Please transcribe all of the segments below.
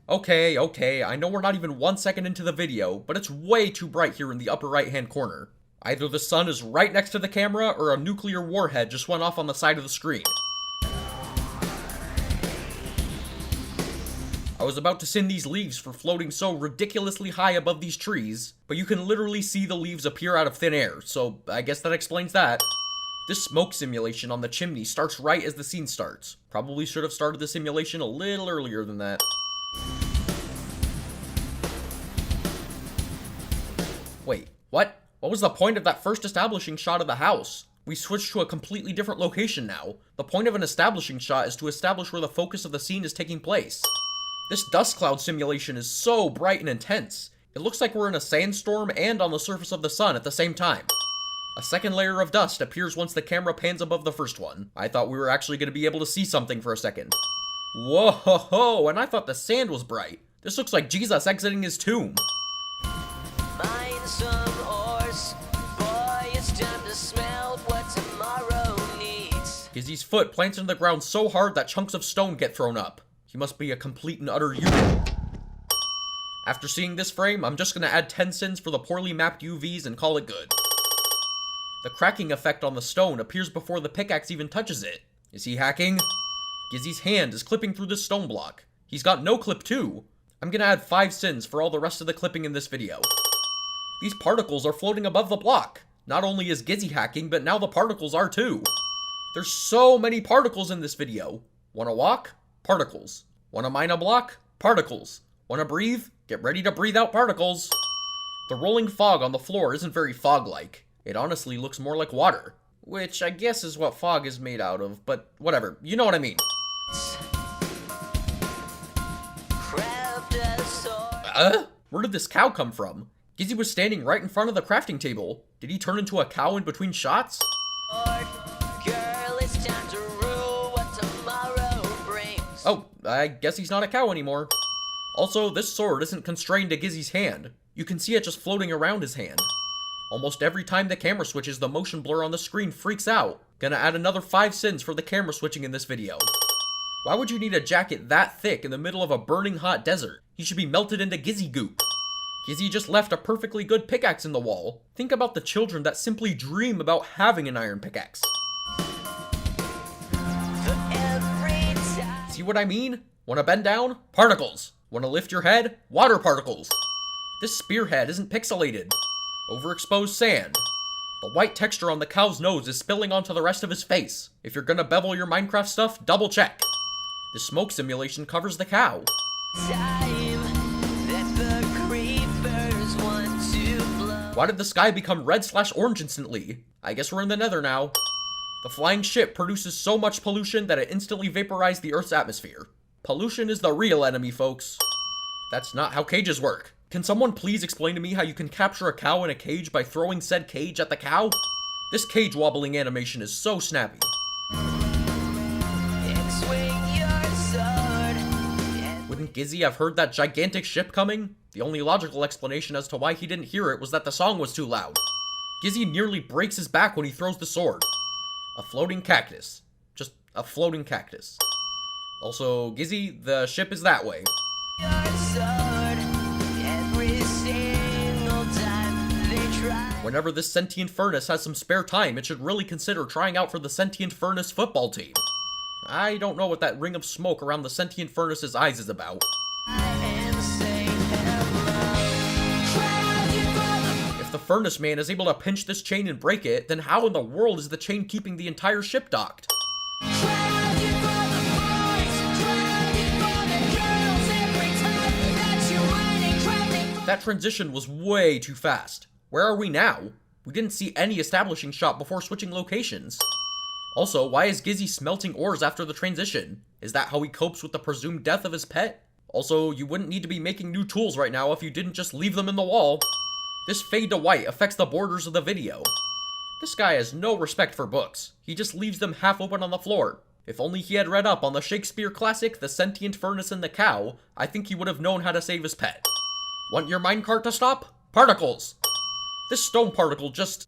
Okay, I know we're not even 1 second into the video, but it's way too bright here in the upper right hand corner. Either the sun is right next to the camera, or a nuclear warhead just went off on the side of the screen. I was about to sin these leaves for floating so ridiculously high above these trees, but you can literally see the leaves appear out of thin air, so I guess that explains that. This smoke simulation on the chimney starts right as the scene starts. Probably should have started the simulation a little earlier than that. Wait, what? What was the point of that first establishing shot of the house? We switched to a completely different location now. The point of an establishing shot is to establish where the focus of the scene is taking place. This dust cloud simulation is so bright and intense. It looks like we're in a sandstorm and on the surface of the sun at the same time. A second layer of dust appears once the camera pans above the first one. I thought we were actually going to be able to see something for a second. Whoa, and I thought the sand was bright. This looks like Jesus exiting his tomb. Mine some horse, boy, it's time to smell what tomorrow needs. Gizzy's foot plants into the ground so hard that chunks of stone get thrown up. He must be a complete and utter unit. After seeing this frame, I'm just gonna add 10 sins for the poorly mapped UVs and call it good. The cracking effect on the stone appears before the pickaxe even touches it. Is he hacking? Gizzy's hand is clipping through this stone block. He's got no clip too. I'm gonna add 5 sins for all the rest of the clipping in this video. These particles are floating above the block. Not only is Gizzy hacking, but now the particles are too. There's so many particles in this video. Wanna walk? Particles. Wanna mine a block? Particles. Wanna breathe? Get ready to breathe out particles. The rolling fog on the floor isn't very fog-like. It honestly looks more like water. Which I guess is what fog is made out of, but whatever. You know what I mean. Where did this cow come from? Gizzy was standing right in front of the crafting table. Did he turn into a cow in between shots? Girl, it's time to rule what tomorrow brings. Oh, I guess he's not a cow anymore. Also, this sword isn't constrained to Gizzy's hand. You can see it just floating around his hand. Almost every time the camera switches, the motion blur on the screen freaks out. Gonna add another 5 sins for the camera switching in this video. Why would you need a jacket that thick in the middle of a burning hot desert? He should be melted into Gizzy goop. Gizzy just left a perfectly good pickaxe in the wall. Think about the children that simply dream about having an iron pickaxe. See what I mean? Wanna bend down? Particles. Wanna lift your head? Water particles. This spearhead isn't pixelated. Overexposed sand. The white texture on the cow's nose is spilling onto the rest of his face. If you're gonna bevel your Minecraft stuff, double check. The smoke simulation covers the cow. Why did the sky become red/orange instantly? I guess we're in the nether now. The flying ship produces so much pollution that it instantly vaporized the Earth's atmosphere. Pollution is the real enemy, folks. That's not how cages work. Can someone please explain to me how you can capture a cow in a cage by throwing said cage at the cow? This cage wobbling animation is so snappy. Wouldn't Gizzy have heard that gigantic ship coming? The only logical explanation as to why he didn't hear it was that the song was too loud. Gizzy nearly breaks his back when he throws the sword. A floating cactus. Just a floating cactus. Also, Gizzy, the ship is that way. Whenever this sentient furnace has some spare time, it should really consider trying out for the sentient furnace football team. I don't know what that ring of smoke around the sentient furnace's eyes is about. If the furnace man is able to pinch this chain and break it, then how in the world is the chain keeping the entire ship docked? That transition was way too fast. Where are we now? We didn't see any establishing shot before switching locations. Also, why is Gizzy smelting ores after the transition? Is that how he copes with the presumed death of his pet? Also, you wouldn't need to be making new tools right now if you didn't just leave them in the wall. This fade to white affects the borders of the video. This guy has no respect for books. He just leaves them half open on the floor. If only he had read up on the Shakespeare classic, The Sentient Furnace and the Cow, I think he would have known how to save his pet. Want your minecart to stop? Particles! This stone particle just...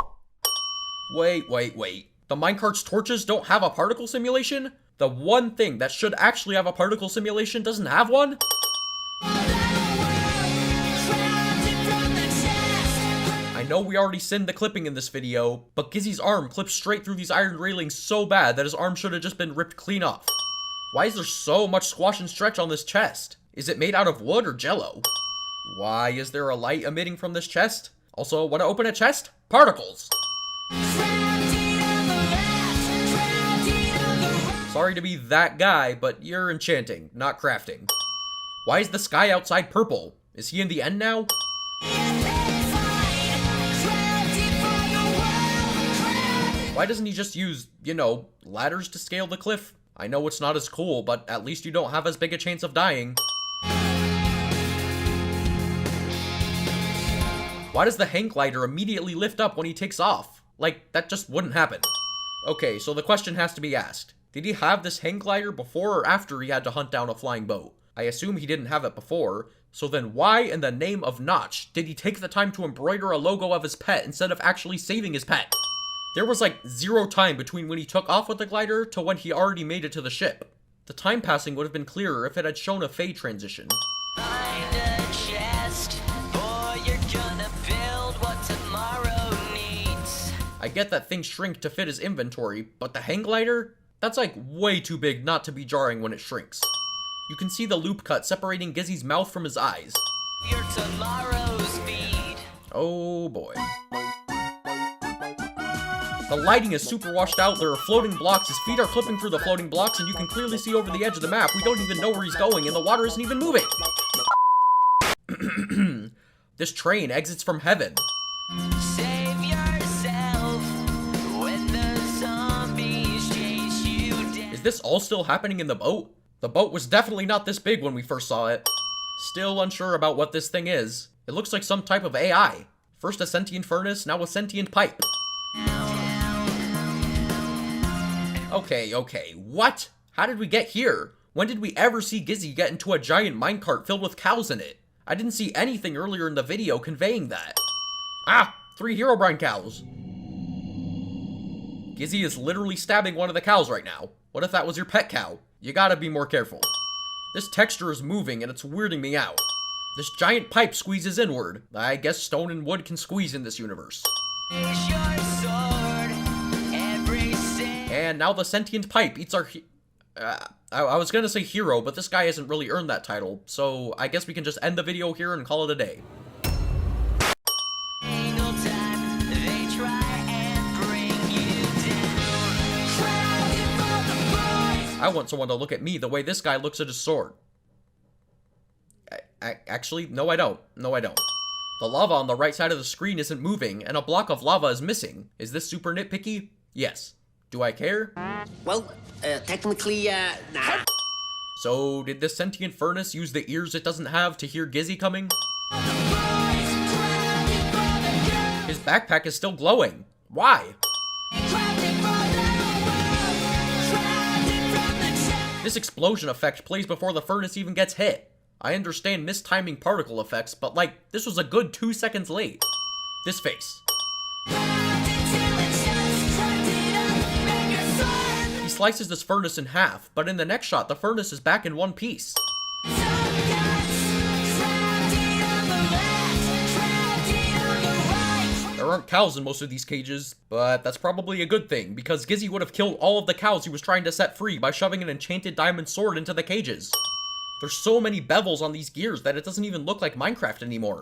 Wait. The minecart's torches don't have a particle simulation? The one thing that should actually have a particle simulation doesn't have one? know we already sinned the clipping in this video, but Gizzy's arm clips straight through these iron railings so bad that his arm should have just been ripped clean off. Why is there so much squash and stretch on this chest? Is it made out of wood or jello? Why is there a light emitting from this chest? Also, when I open a chest, particles! Sorry to be that guy, but you're enchanting, not crafting. Why is the sky outside purple? Is he in the end now? Why doesn't he just use, you know, ladders to scale the cliff? I know it's not as cool, but at least you don't have as big a chance of dying. Why does the hang glider immediately lift up when he takes off? Like, that just wouldn't happen. Okay, so the question has to be asked. Did he have this hang glider before or after he had to hunt down a flying boat? I assume he didn't have it before, so then why in the name of Notch did he take the time to embroider a logo of his pet instead of actually saving his pet? There was like 0 time between when he took off with the glider to when he already made it to the ship. The time passing would have been clearer if it had shown a fade transition. Find a chest, boy, you're gonna build what tomorrow needs. I get that things shrink to fit his inventory, but the hang glider? That's like way too big not to be jarring when it shrinks. You can see the loop cut separating Gizzy's mouth from his eyes. Your tomorrow's feed. Oh boy. The lighting is super washed out, there are floating blocks, his feet are clipping through the floating blocks, and you can clearly see over the edge of the map. We don't even know where he's going, and the water isn't even moving. This train exits from heaven. Save yourself when the zombies chase you down. Is this all still happening in the boat? The boat was definitely not this big when we first saw it. Still unsure about what this thing is. It looks like some type of AI. First a sentient furnace, now a sentient pipe. Okay, what? How did we get here? When did we ever see Gizzy get into a giant minecart filled with cows in it? I didn't see anything earlier in the video conveying that. Ah, 3 Herobrine cows. Gizzy is literally stabbing one of the cows right now. What if that was your pet cow? You gotta be more careful. This texture is moving and it's weirding me out. This giant pipe squeezes inward. I guess stone and wood can squeeze in this universe. Is your sword every And now the sentient pipe eats our I was gonna say hero, but this guy hasn't really earned that title, so I guess we can just end the video here and call it a day. single time they try and bring you down. I want someone to look at me the way this guy looks at his sword. Actually, no I don't. The lava on the right side of the screen isn't moving, and a block of lava is missing. Is this super nitpicky? Yes. Do I care? Well, technically, nah. So, did this sentient furnace use the ears it doesn't have to hear Gizzy coming? His backpack is still glowing. Why? This explosion effect plays before the furnace even gets hit. I understand mistiming particle effects, but like, this was a good 2 seconds late. This face. He slices this furnace in half, but in the next shot, the furnace is back in one piece. There aren't cows in most of these cages, but that's probably a good thing, because Gizzy would have killed all of the cows he was trying to set free by shoving an enchanted diamond sword into the cages. There's so many bevels on these gears that it doesn't even look like Minecraft anymore.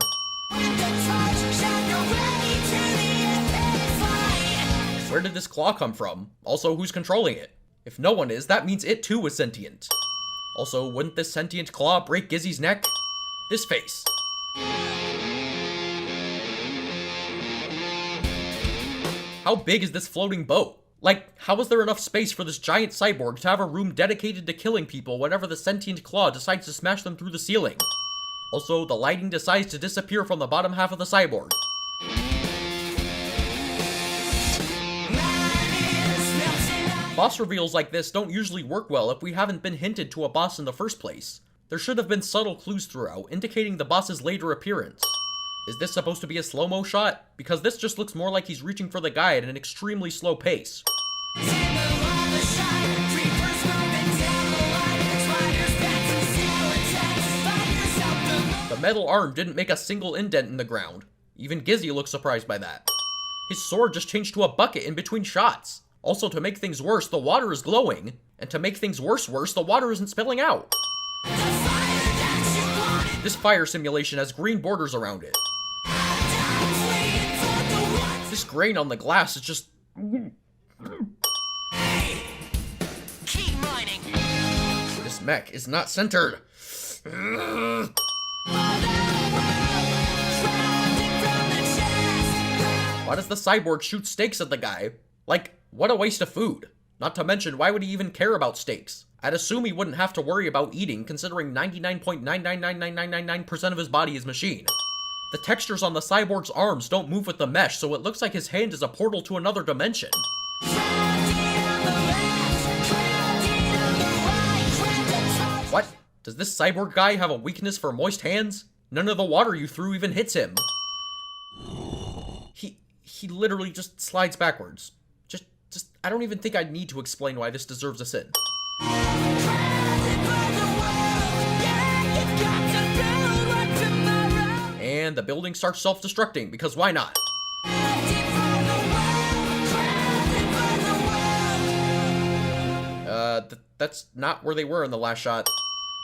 Where did this claw come from? Also, who's controlling it? If no one is, that means it too is sentient. Also, wouldn't this sentient claw break Gizzy's neck? This face. How big is this floating boat? Like, how is there enough space for this giant cyborg to have a room dedicated to killing people whenever the sentient claw decides to smash them through the ceiling? Also, the lighting decides to disappear from the bottom half of the cyborg. Boss reveals like this don't usually work well if we haven't been hinted to a boss in the first place. There should have been subtle clues throughout, indicating the boss's later appearance. Is this supposed to be a slow-mo shot? Because this just looks more like he's reaching for the guy at an extremely slow pace. The metal arm didn't make a single indent in the ground. Even Gizzy looks surprised by that. His sword just changed to a bucket in between shots. Also, to make things worse, the water is glowing. And to make things worse, the water isn't spilling out. This fire simulation has green borders around it. This grain on the glass is just... Keep mining. This mech is not centered. Why does the cyborg shoot steaks at the guy? Like, what a waste of food. Not to mention, why would he even care about steaks? I'd assume he wouldn't have to worry about eating, considering 99.9999999% of his body is machine. The textures on the cyborg's arms don't move with the mesh, so it looks like his hand is a portal to another dimension. What? Does this cyborg guy have a weakness for moist hands? None of the water you threw even hits him. He literally just slides backwards. I don't even think I need to explain why this deserves a sin. And the building starts self-destructing, because why not? That's not where they were in the last shot.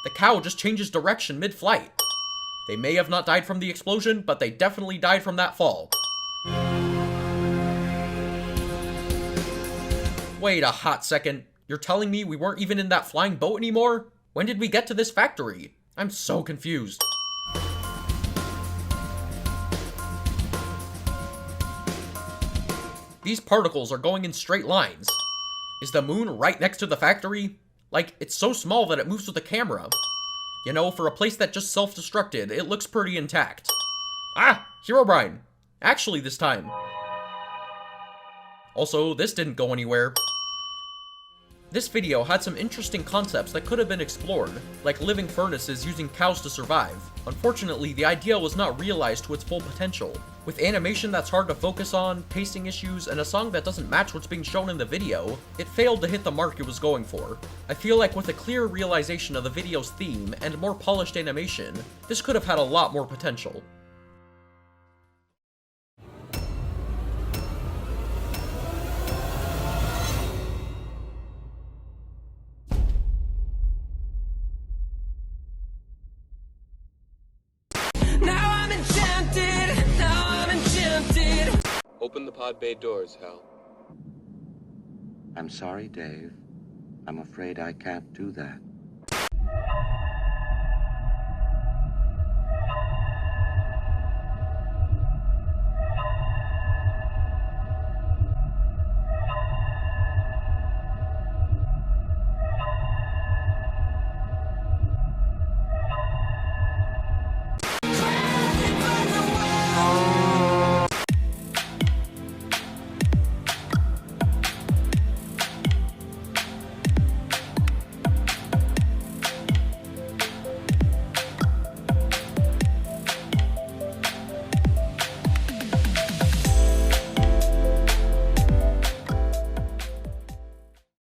The cow just changes direction mid-flight. They may have not died from the explosion, but they definitely died from that fall. Wait a hot second. You're telling me we weren't even in that flying boat anymore? When did we get to this factory? I'm so confused. These particles are going in straight lines. Is the moon right next to the factory? Like, it's so small that it moves with the camera. You know, for a place that just self-destructed, it looks pretty intact. Ah! Herobrine! Actually, this time. Also, this didn't go anywhere. This video had some interesting concepts that could have been explored, like living furnaces using cows to survive. Unfortunately, the idea was not realized to its full potential. With animation that's hard to focus on, pacing issues, and a song that doesn't match what's being shown in the video, it failed to hit the mark it was going for. I feel like with a clear realization of the video's theme and more polished animation, this could have had a lot more potential. Open the pod bay doors, Hal. I'm sorry, Dave. I'm afraid I can't do that.